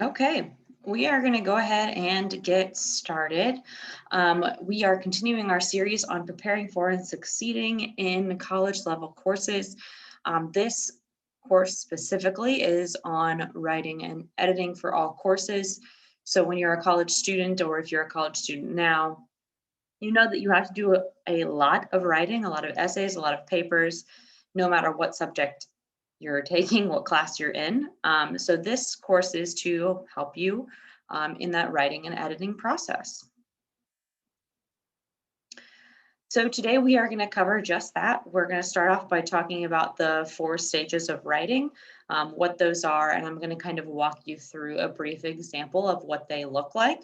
Okay, we are going to go ahead and get started. We are continuing our series on preparing for and succeeding in college level courses. This course specifically is on writing and editing for all courses. So when you're a college student, or if you're a college student now, you know that you have to do a lot of writing, a lot of essays, a lot of papers, no matter what subject you're taking, what class you're in. So this course is to help you in that writing and editing process. So today we are going to cover just that. We're going to start off by talking about the 4 stages of writing, what those are, and I'm going to kind of walk you through a brief example of what they look like.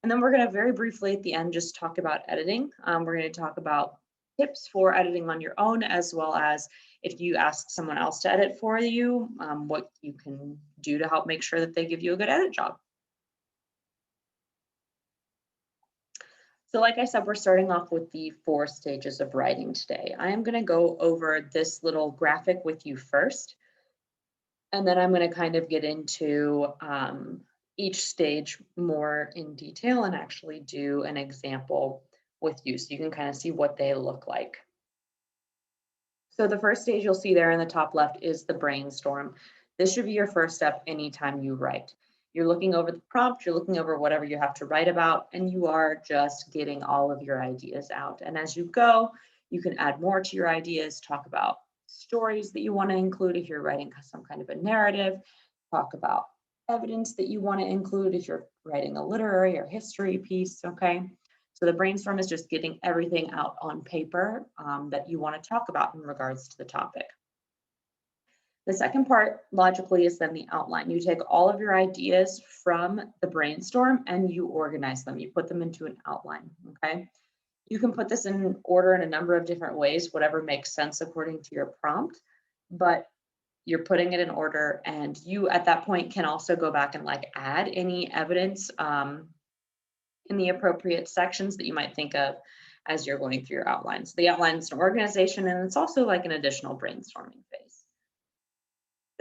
And then we're going to very briefly at the end just talk about editing. We're going to talk about tips for editing on your own, as well as if you ask someone else to edit for you, what you can do to help make sure that they give you a good edit job. So like I said, we're starting off with the 4 stages of writing today. I am going to go over this little graphic with you first, and then I'm going to kind of get into each stage more in detail and actually do an example with you so you can kind of see what they look like. So the first stage you'll see there in the top left is the brainstorm. This should be your first step anytime you write. You're looking over the prompt, you're looking over whatever you have to write about, and you are just getting all of your ideas out. And as you go, you can add more to your ideas, talk about stories that you want to include if you're writing some kind of a narrative, talk about evidence that you want to include if you're writing a literary or history piece, okay? So the brainstorm is just getting everything out on paper that you want to talk about in regards to the topic. The second part, logically, is then the outline. You take all of your ideas from the brainstorm and you organize them. You put them into an outline, okay? You can put this in order in a number of different ways, whatever makes sense according to your prompt, but you're putting it in order, and you at that point can also go back and like add any evidence in the appropriate sections that you might think of as you're going through your outlines. The outline is an organization, and it's also like an additional brainstorming phase.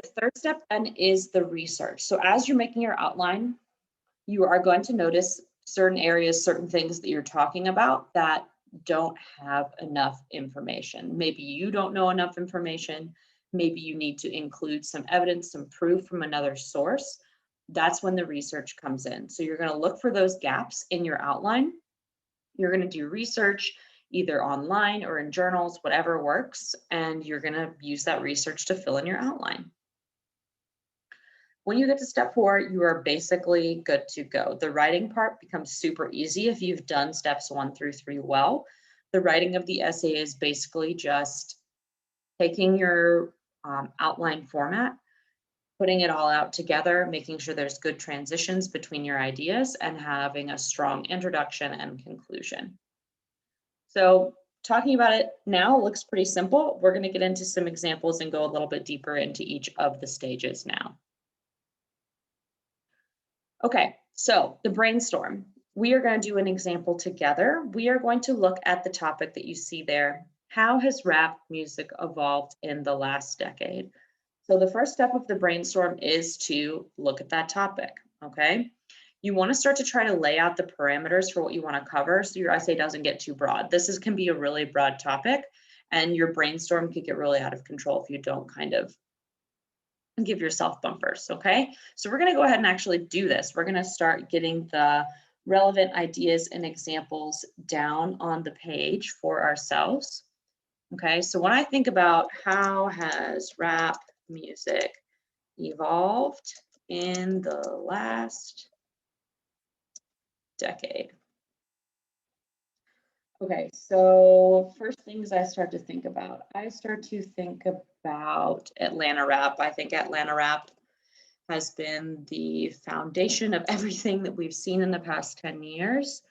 The third step then is the research. So as you're making your outline, you are going to notice certain areas, certain things that you're talking about that don't have enough information. Maybe you don't know enough information. Maybe you need to include some evidence, some proof from another source. That's when the research comes in. So you're going to look for those gaps in your outline. You're going to do research either online or in journals, whatever works, and you're going to use that research to fill in your outline. When you get to step 4, you are basically good to go. The writing part becomes super easy if you've done steps 1 through 3 well. The writing of the essay is basically just taking your outline format, putting it all out together, making sure there's good transitions between your ideas, and having a strong introduction and conclusion. So talking about it now looks pretty simple. We're going to get into some examples and go a little bit deeper into each of the stages now. Okay, so the brainstorm. We are going to do an example together. We are going to look at the topic that you see there. How has rap music evolved in the last decade? So the first step of the brainstorm is to look at that topic, okay? You want to start to try to lay out the parameters for what you want to cover so your essay doesn't get too broad. This can be a really broad topic, and your brainstorm could get really out of control if you don't kind of give yourself bumpers, okay? So we're going to go ahead and actually do this. We're going to start getting the relevant ideas and examples down on the page for ourselves. Okay, so when I think about how has rap music evolved in the last decade. Okay, so first things I start to think about, I start to think about Atlanta rap. I think Atlanta rap has been the foundation of everything that we've seen in the past 10 years.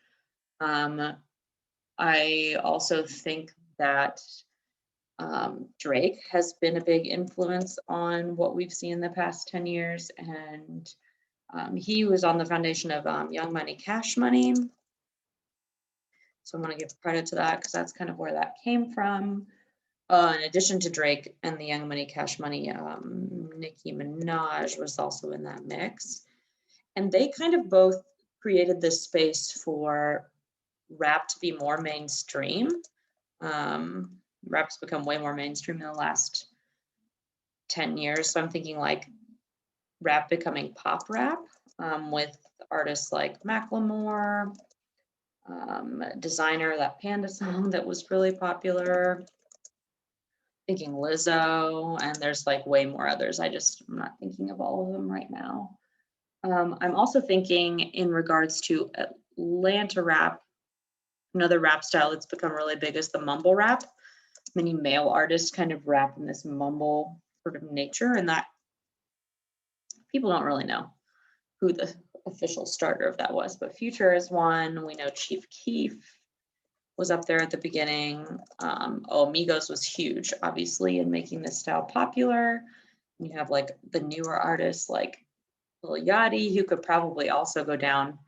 I also think that Drake has been a big influence on what we've seen in the past 10 years. And he was on the foundation of Young Money, Cash Money. So I'm going to give credit to that because that's kind of where that came from. In addition to Drake and the Young Money, Cash Money, Nicki Minaj was also in that mix. And they kind of both created this space for rap to be more mainstream. Rap's become way more mainstream in the last 10 years. So I'm thinking like rap becoming pop rap, with artists like Macklemore, Designer, that Panda song that was really popular. Thinking Lizzo, and there's like way more others. I'm not thinking of all of them right now. I'm also thinking in regards to Atlanta rap, another rap style that's become really big is the mumble rap. Many male artists kind of rap in this mumble sort of nature, and that people don't really know who the official starter of that was, but Future is one. We know Chief Keef was up there at the beginning. Migos was huge, obviously, in making this style popular. You have like the newer artists like Lil Yachty, who could probably also go down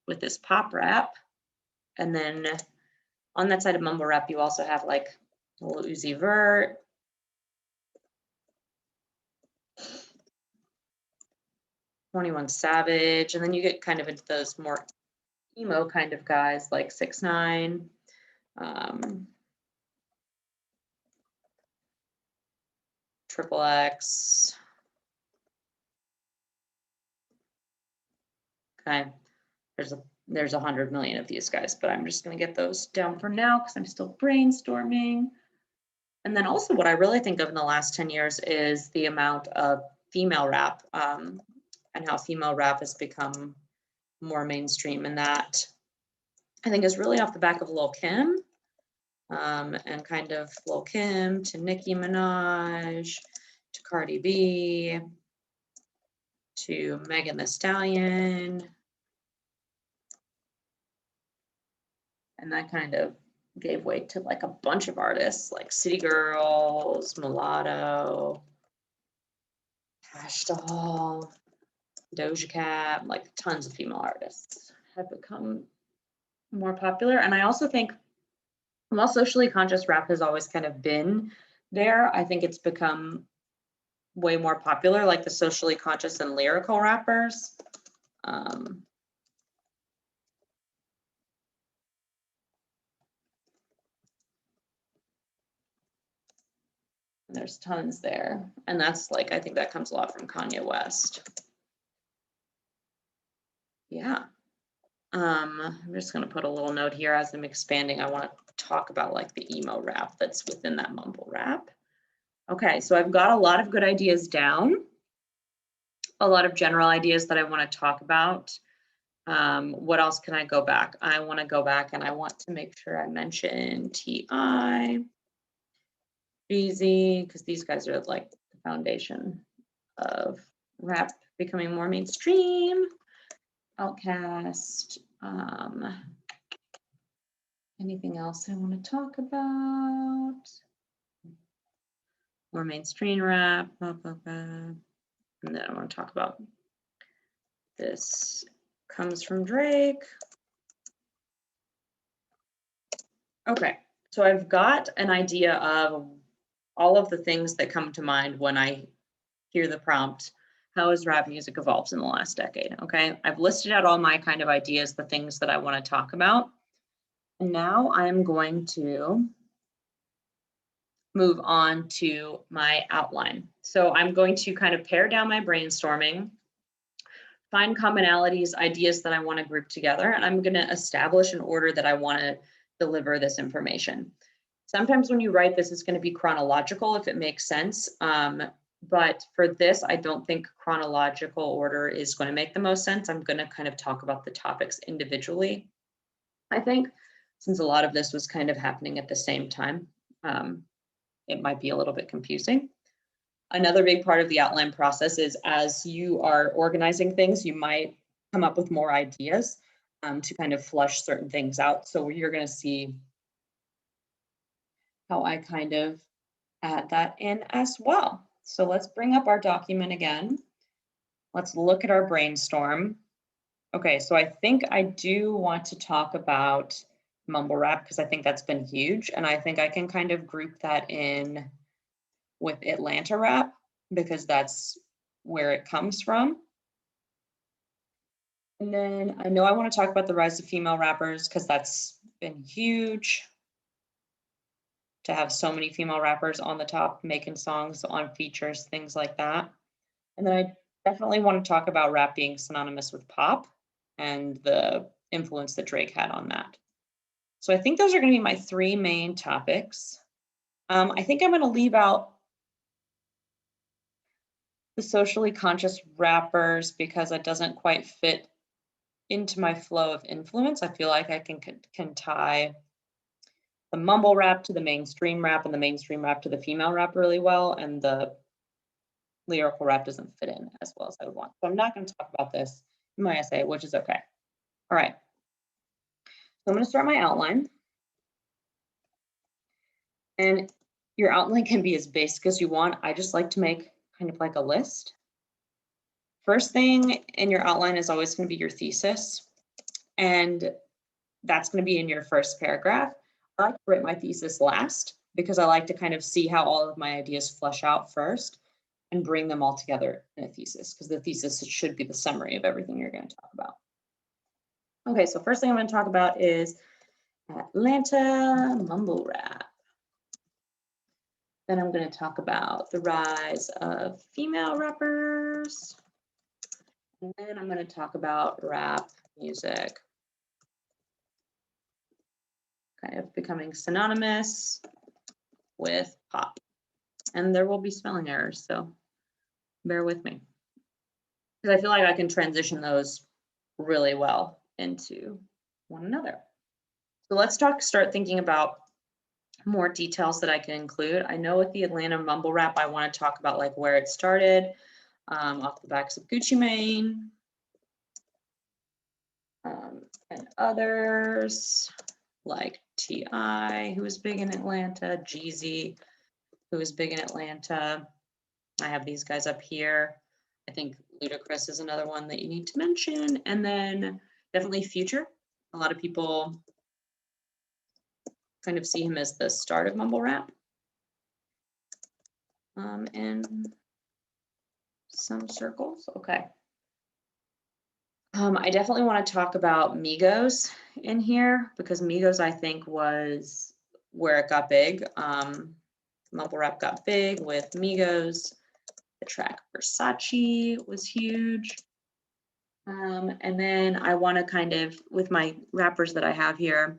with this pop rap. And then on that side of mumble rap, you also have like Lil Uzi Vert, 21 Savage, and then you get kind of into those more emo kind of guys like 6ix9ine, Triple X. Okay, there's 100 million of these guys, but I'm just going to get those down for now because I'm still brainstorming. And then also what I really think of in the last 10 years is the amount of female rap, and how female rap has become more mainstream, and that I think is really off the back of Lil Kim, and kind of Lil Kim to Nicki Minaj to Cardi B to Megan Thee Stallion. And that kind of gave way to like a bunch of artists like City Girls, Mulatto, Cash Doll, Doja Cat, like tons of female artists have become more popular. And I also think while socially conscious rap has always kind of been there, I think it's become way more popular, like the socially conscious and lyrical rappers. There's tons there. And that's like, I think that comes a lot from Kanye West. Yeah. I'm just going to put a little note here as I'm expanding. I want to talk about like the emo rap that's within that mumble rap. Okay, so I've got a lot of good ideas down, a lot of general ideas that I want to talk about. What else can I go back? I want to go back and I want to make sure I mention T.I., Jeezy, because these guys are like the foundation of rap becoming more mainstream. Outkast. Anything else I want to talk about? More mainstream rap. And then I want to talk about this comes from Drake. Okay, so I've got an idea of all of the things that come to mind when I hear the prompt, how has rap music evolved in the last decade? Okay, I've listed out all my kind of ideas, the things that I want to talk about. And now I'm going to move on to my outline. So I'm going to kind of pare down my brainstorming, find commonalities, ideas that I want to group together, and I'm going to establish an order that I want to deliver this information. Sometimes when you write this, it's going to be chronological if it makes sense. But for this, I don't think chronological order is going to make the most sense. I'm going to kind of talk about the topics individually, I think, since a lot of this was kind of happening at the same time. It might be a little bit confusing. Another big part of the outline process is as you are organizing things, you might come up with more ideas to kind of flush certain things out. So you're going to see how I kind of add that in as well. So let's bring up our document again. Let's look at our brainstorm. Okay, so I think I do want to talk about mumble rap because I think that's been huge. And I think I can kind of group that in with Atlanta rap because that's where it comes from. And then I know I want to talk about the rise of female rappers because that's been huge to have so many female rappers on the top making songs on features, things like that. And then I definitely want to talk about rap being synonymous with pop and the influence that Drake had on that. So I think those are going to be my three main topics. I think I'm going to leave out the socially conscious rappers because it doesn't quite fit into my flow of influence. I feel like I can tie the mumble rap to the mainstream rap and the mainstream rap to the female rap really well, and the lyrical rap doesn't fit in as well as I would want. So I'm not going to talk about this in my essay, which is okay. All right. So I'm going to start my outline. And your outline can be as basic as you want. I just like to make kind of like a list. First thing in your outline is always going to be your thesis. And that's going to be in your first paragraph. I like to write my thesis last because I like to kind of see how all of my ideas flesh out first and bring them all together in a thesis, because the thesis should be the summary of everything you're going to talk about. Okay, so first thing I'm going to talk about is Atlanta mumble rap. Then I'm going to talk about the rise of female rappers. And then I'm going to talk about rap music kind of becoming synonymous with pop. And there will be spelling errors, so bear with me. Because I feel like I can transition those really well into one another. So let's start thinking about more details that I can include. I know with the Atlanta mumble rap, I want to talk about like where it started, off the backs of Gucci Mane, and others like T.I., who was big in Atlanta, Jeezy, who was big in Atlanta. I have these guys up here. I think Ludacris is another one that you need to mention. And then definitely Future. A lot of people kind of see him as the start of mumble rap. In some circles, okay. I definitely want to talk about Migos in here because Migos, I think, was where it got big. Mumble rap got big with Migos. The track Versace was huge. And then I want to kind of, with my rappers that I have here,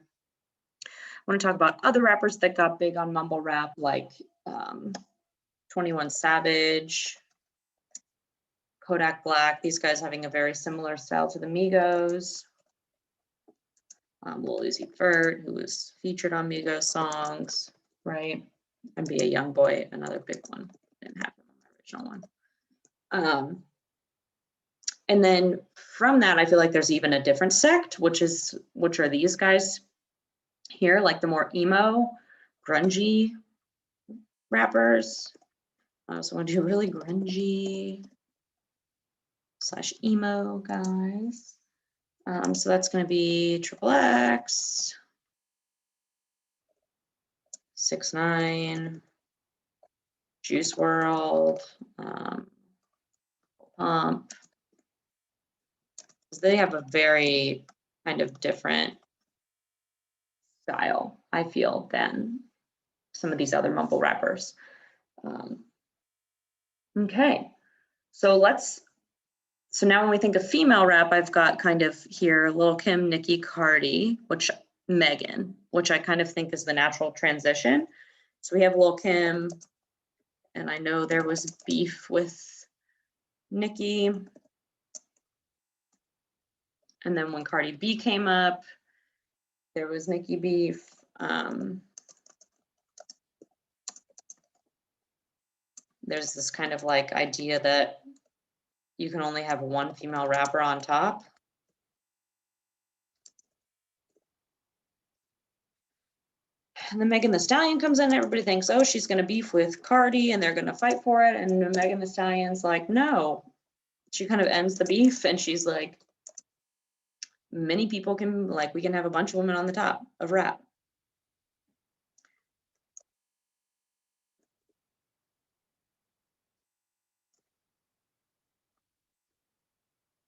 I want to talk about other rappers that got big on mumble rap, like 21 Savage, Kodak Black, these guys having a very similar style to the Migos. Lil Uzi Vert, who was featured on Migos songs, right? And Be a Young Boy, another big one. Didn't happen on my original one. And then from that, I feel like there's even a different sect, which are these guys here, like the more emo, grungy rappers. So I want to do really grungy / emo guys. So that's going to be Triple X, 6ix9ine, Juice WRLD, Pump. They have a very kind of different style, I feel, than some of these other mumble rappers. Okay, so now when we think of female rap, I've got kind of here Lil' Kim, Nicki, Cardi, Megan, which I kind of think is the natural transition. So we have Lil' Kim, and I know there was beef with Nicki. And then when Cardi B came up, there was Nicki beef. There's this kind of like idea that you can only have one female rapper on top. And then Megan Thee Stallion comes in, everybody thinks, oh, she's gonna beef with Cardi and they're gonna fight for it. And Megan Thee Stallion's like, no. She kind of ends the beef and she's like, many people can, like, we can have a bunch of women on the top of rap.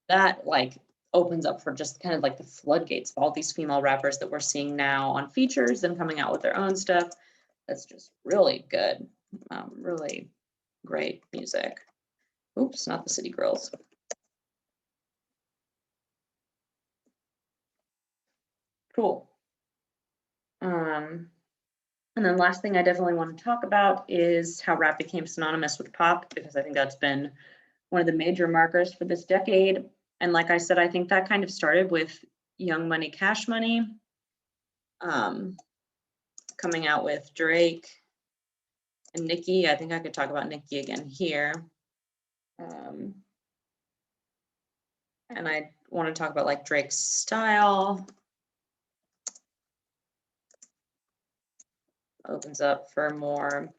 That, like, opens up for just kind of like the floodgates of all these female rappers that we're seeing now on features and coming out with their own stuff. That's just really good, really great music. Oops, not the City Girls. Cool. And then last thing I definitely want to talk about is how rap became synonymous with pop, because I think that's been one of the major markers for this decade. And like I said, I think that kind of started with Young Money, Cash Money, coming out with Drake and Nicki. I think I could talk about Nicki again here. And I want to talk about like Drake's style. Opens up for more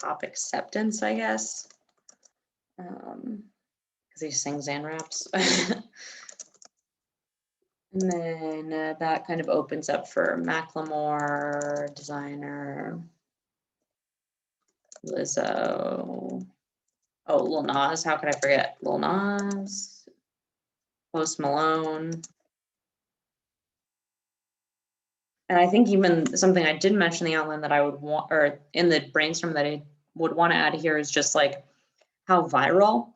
pop acceptance, I guess, because he sings and raps. And then that kind of opens up for Macklemore, Designer, Lizzo. Oh, Lil Nas, how could I forget? Lil Nas, Post Malone. And I think even something I didn't mention in the outline that I would want, or in the brainstorm that I would want to add here, is just like how viral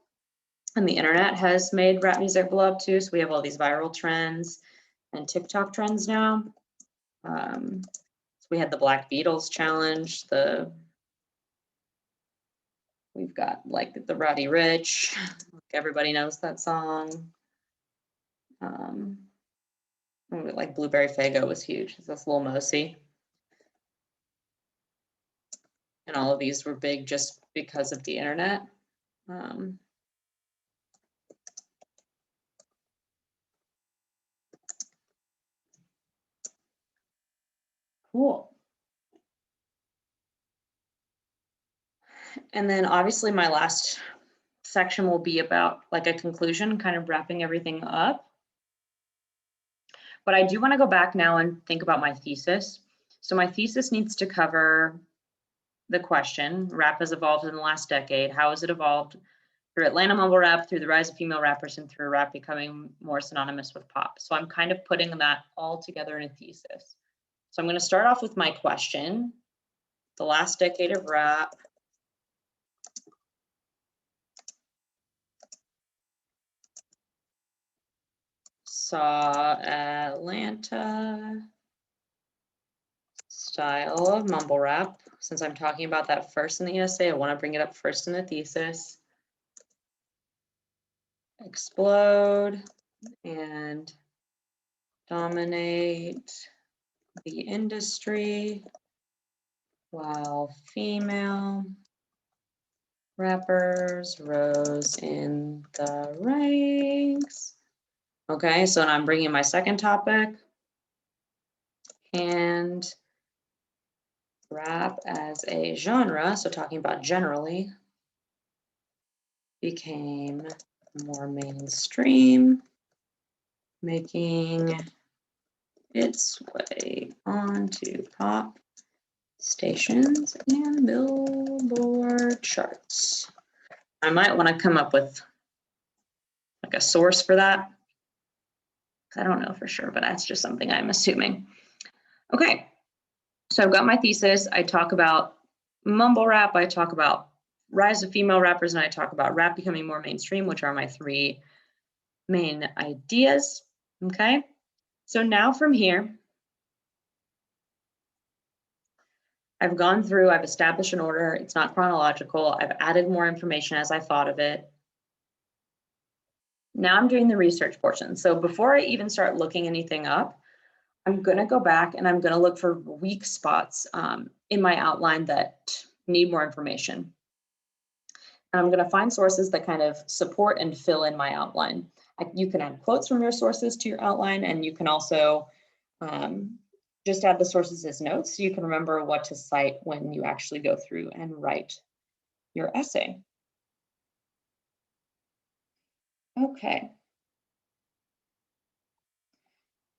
and the internet has made rap music blow up too. So we have all these viral trends and TikTok trends now. So we had the Black Beatles challenge, we've got like the Roddy Ricch, everybody knows that song. Like Blueberry Faygo was huge. That's Lil Mosey. And all of these were big just because of the internet. Cool. And then obviously my last section will be about like a conclusion, kind of wrapping everything up. But I do want to go back now and think about my thesis. So my thesis needs to cover the question, rap has evolved in the last decade. How has it evolved through Atlanta mumble rap, through the rise of female rappers, and through rap becoming more synonymous with pop? So I'm kind of putting that all together in a thesis. So I'm going to start off with my question. The last decade of rap saw Atlanta style of mumble rap. Since I'm talking about that first in the essay, I want to bring it up first in the thesis. Explode and dominate the industry while female rappers rose in the ranks. Okay, so now I'm bringing my second topic, and rap as a genre, so talking about generally, became more mainstream, making its way onto pop stations and Billboard charts. I might want to come up with like a source for that. I don't know for sure, but that's just something I'm assuming. Okay, so I've got my thesis. I talk about mumble rap, I talk about rise of female rappers, and I talk about rap becoming more mainstream, which are my three main ideas. Okay, so now from here, I've gone through, I've established an order. It's not chronological. I've added more information as I thought of it. Now I'm doing the research portion. So before I even start looking anything up, I'm going to go back and I'm going to look for weak spots in my outline that need more information. And I'm going to find sources that kind of support and fill in my outline. You can add quotes from your sources to your outline, and you can also just add the sources as notes so you can remember what to cite when you actually go through and write your essay. Okay.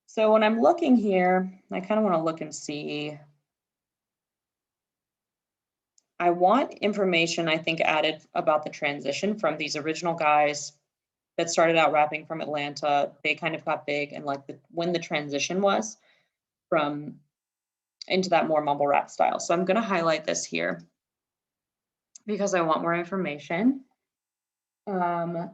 So when I'm looking here, I kind of want to look and see. I want information, I think, added about the transition from these original guys that started out rapping from Atlanta. They kind of got big, and like when the transition was from into that more mumble rap style. So I'm going to highlight this here because I want more information. And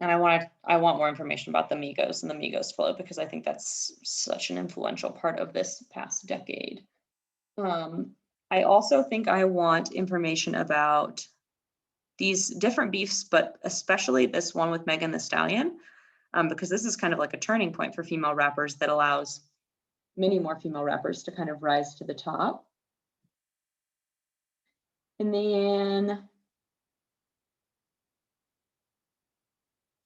I want more information about the Migos and the Migos flow because I think that's such an influential part of this past decade. I also think I want information about these different beefs, but especially this one with Megan Thee Stallion, because this is kind of like a turning point for female rappers that allows many more female rappers to kind of rise to the top. And then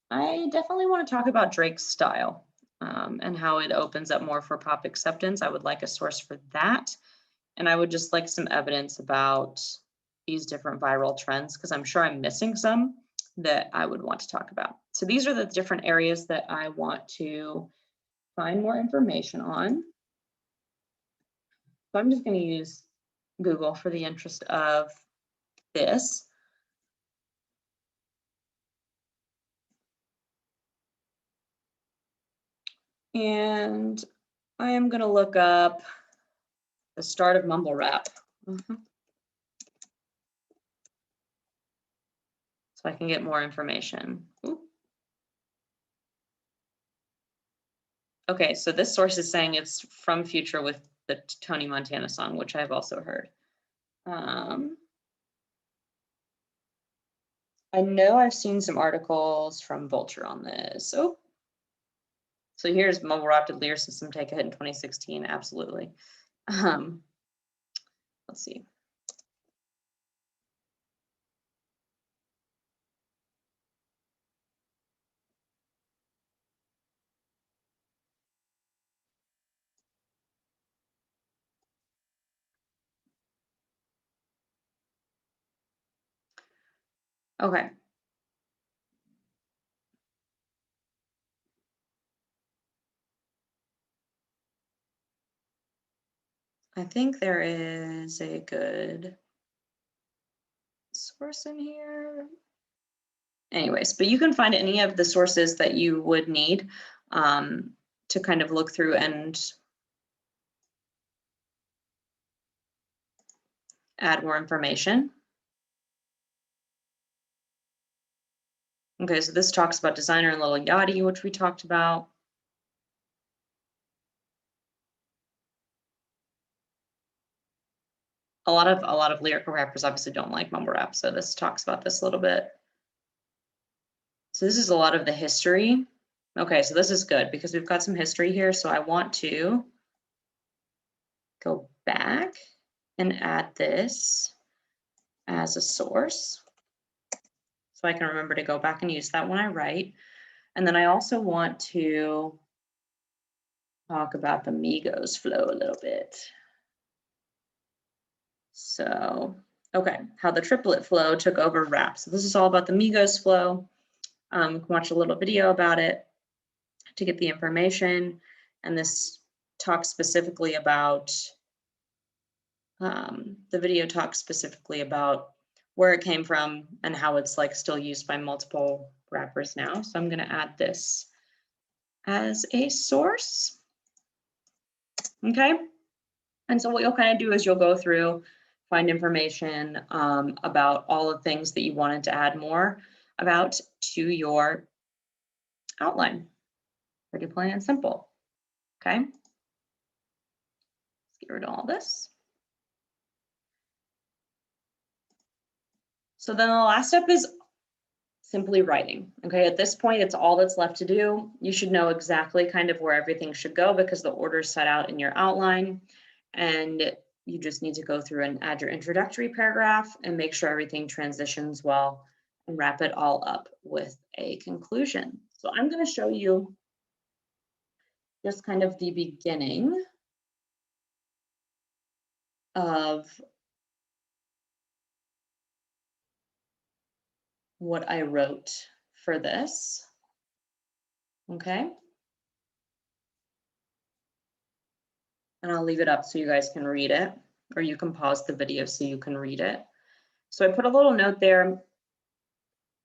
I definitely want to talk about Drake's style and how it opens up more for pop acceptance. I would like a source for that. And I would just like some evidence about these different viral trends because I'm sure I'm missing some that I would want to talk about. So these are the different areas that I want to find more information on. So I'm just going to use Google for the interest of this. And I am going to look up the start of mumble rap. So I can get more information. Ooh. Okay, so this source is saying it's from Future with the Tony Montana song, which I've also heard. I know I've seen some articles from Vulture on this. Oh, so here's mumble rap did lyricism take a hit in 2016? Absolutely. Let's see. Okay. I think there is a good source in here. Anyways, but you can find any of the sources that you would need to kind of look through and add more information. Okay, so this talks about Designer and Lil Yachty, which we talked about. A lot of lyrical rappers obviously don't like mumble rap, so this talks about this a little bit. So this is a lot of the history. Okay, so this is good because we've got some history here. So I want to go back and add this as a source. So I can remember to go back and use that when I write. And then I also want to talk about the Migos flow a little bit. So, okay, how the triplet flow took over rap. So this is all about the Migos flow. You can watch a little video about it to get the information. And this talks specifically about, the video talks specifically about where it came from and how it's like still used by multiple rappers now. So I'm gonna add this as a source. Okay. And so what you'll kind of do is you'll go through, find information about all the things that you wanted to add more about to your outline. Pretty plain and simple. Okay. Let's get rid of all this. So then the last step is simply writing. Okay, at this point, it's all that's left to do. You should know exactly kind of where everything should go because the order is set out in your outline. And you just need to go through and add your introductory paragraph and make sure everything transitions well and wrap it all up with a conclusion. So I'm going to show you just kind of the beginning of what I wrote for this. Okay. And I'll leave it up so you guys can read it, or you can pause the video so you can read it. So I put a little note there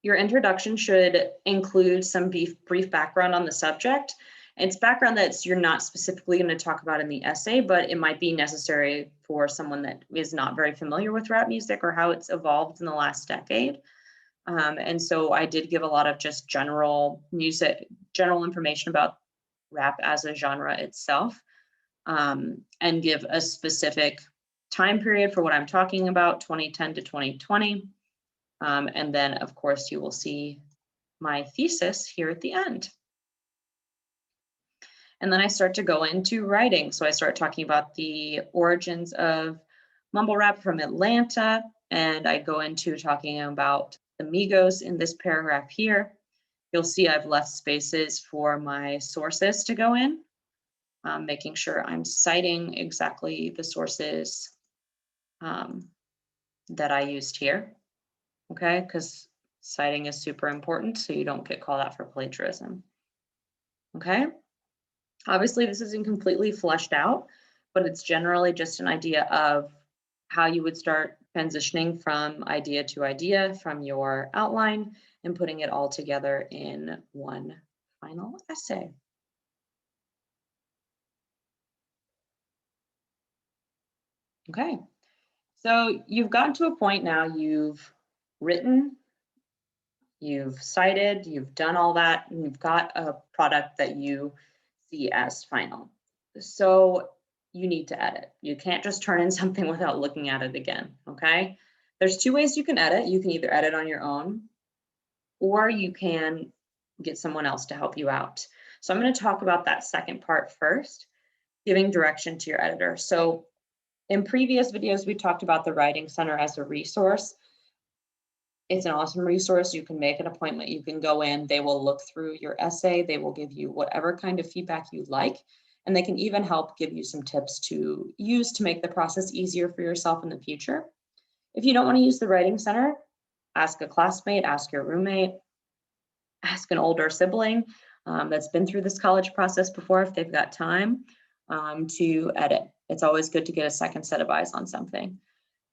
Your introduction should include some brief background on the subject. It's background that you're not specifically going to talk about in the essay, but it might be necessary for someone that is not very familiar with rap music or how it's evolved in the last decade. And so I did give a lot of just general information about rap as a genre itself, and give a specific time period for what I'm talking about, 2010 to 2020. And then, of course, you will see my thesis here at the end. And then I start to go into writing. So I start talking about the origins of mumble rap from Atlanta, and I go into talking about the Migos in this paragraph here. You'll see I've left spaces for my sources to go in, making sure I'm citing exactly the sources that I used here, okay? Because citing is super important so you don't get called out for plagiarism, okay? Obviously, this isn't completely fleshed out, but it's generally just an idea of how you would start transitioning from idea to idea from your outline and putting it all together in one final essay. Okay, so you've gotten to a point now, you've written, you've cited, you've done all that, and you've got a product that you see as final. So you need to edit. You can't just turn in something without looking at it again, okay? There's two ways you can edit. You can either edit on your own, or you can get someone else to help you out. So I'm going to talk about that second part first, giving direction to your editor. So in previous videos, we talked about the Writing Center as a resource. It's an awesome resource. You can make an appointment. You can go in. They will look through your essay. They will give you whatever kind of feedback you like. And they can even help give you some tips to use to make the process easier for yourself in the future. If you don't want to use the Writing Center, ask a classmate, ask your roommate, ask an older sibling that's been through this college process before if they've got time to edit. It's always good to get a second set of eyes on something.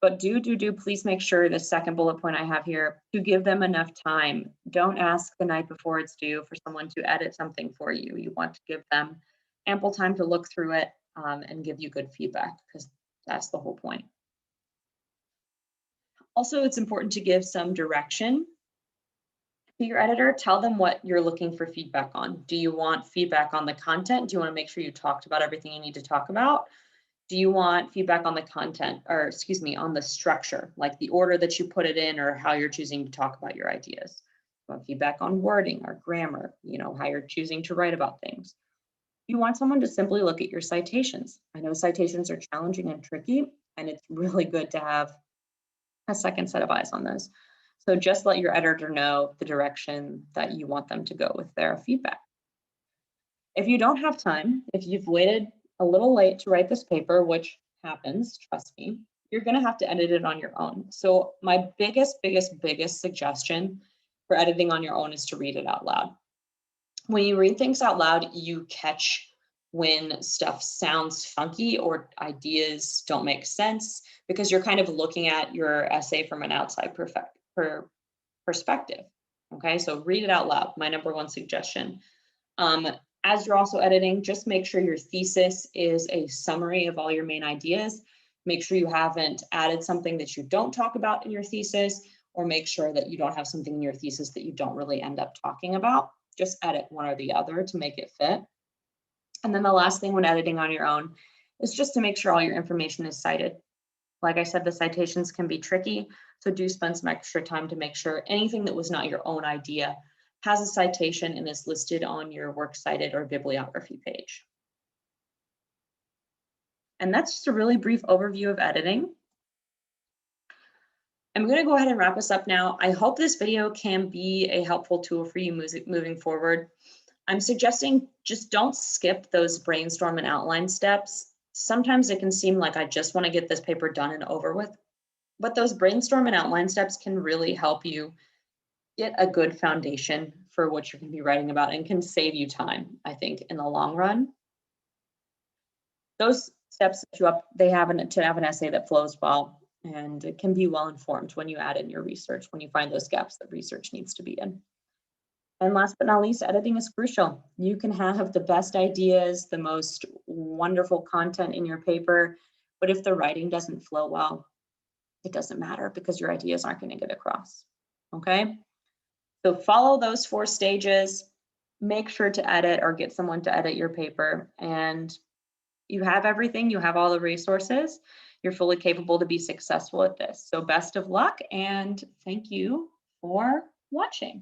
But do please make sure the second bullet point I have here, to give them enough time. Don't ask the night before it's due for someone to edit something for you. You want to give them ample time to look through it and give you good feedback, because that's the whole point. Also, it's important to give some direction to your editor. Tell them what you're looking for feedback on. Do you want feedback on the content? Do you want to make sure you talked about everything you need to talk about? Do you want feedback on the content, or excuse me, on the structure, like the order that you put it in or how you're choosing to talk about your ideas? You want feedback on wording or grammar, you know, how you're choosing to write about things. You want someone to simply look at your citations. I know citations are challenging and tricky, and it's really good to have a second set of eyes on those. So just let your editor know the direction that you want them to go with their feedback. If you don't have time, if you've waited a little late to write this paper, which happens, trust me, you're going to have to edit it on your own. So my biggest suggestion for editing on your own is to read it out loud. When you read things out loud, you catch when stuff sounds funky or ideas don't make sense, because you're kind of looking at your essay from an outside perspective. Okay, so read it out loud, my number one suggestion. As you're also editing, just make sure your thesis is a summary of all your main ideas. Make sure you haven't added something that you don't talk about in your thesis, or make sure that you don't have something in your thesis that you don't really end up talking about. Just edit one or the other to make it fit. And then the last thing when editing on your own is just to make sure all your information is cited. Like I said, the citations can be tricky, so do spend some extra time to make sure anything that was not your own idea has a citation and is listed on your works cited or bibliography page. And that's just a really brief overview of editing. I'm going to go ahead and wrap us up now. I hope this video can be a helpful tool for you moving forward. I'm suggesting just don't skip those brainstorm and outline steps. Sometimes it can seem like I just want to get this paper done and over with, but those brainstorm and outline steps can really help you get a good foundation for what you're going to be writing about and can save you time, I think, in the long run. Those steps set you up, to have an essay that flows well. and it can be well informed when you add in your research, when you find those gaps that research needs to be in. And last but not least, editing is crucial. You can have the best ideas, the most wonderful content in your paper, but if the writing doesn't flow well, it doesn't matter because your ideas aren't going to get across. Okay? So follow those 4 stages, make sure to edit or get someone to edit your paper, and you have everything, you have all the resources, you're fully capable to be successful at this. So best of luck and thank you for watching.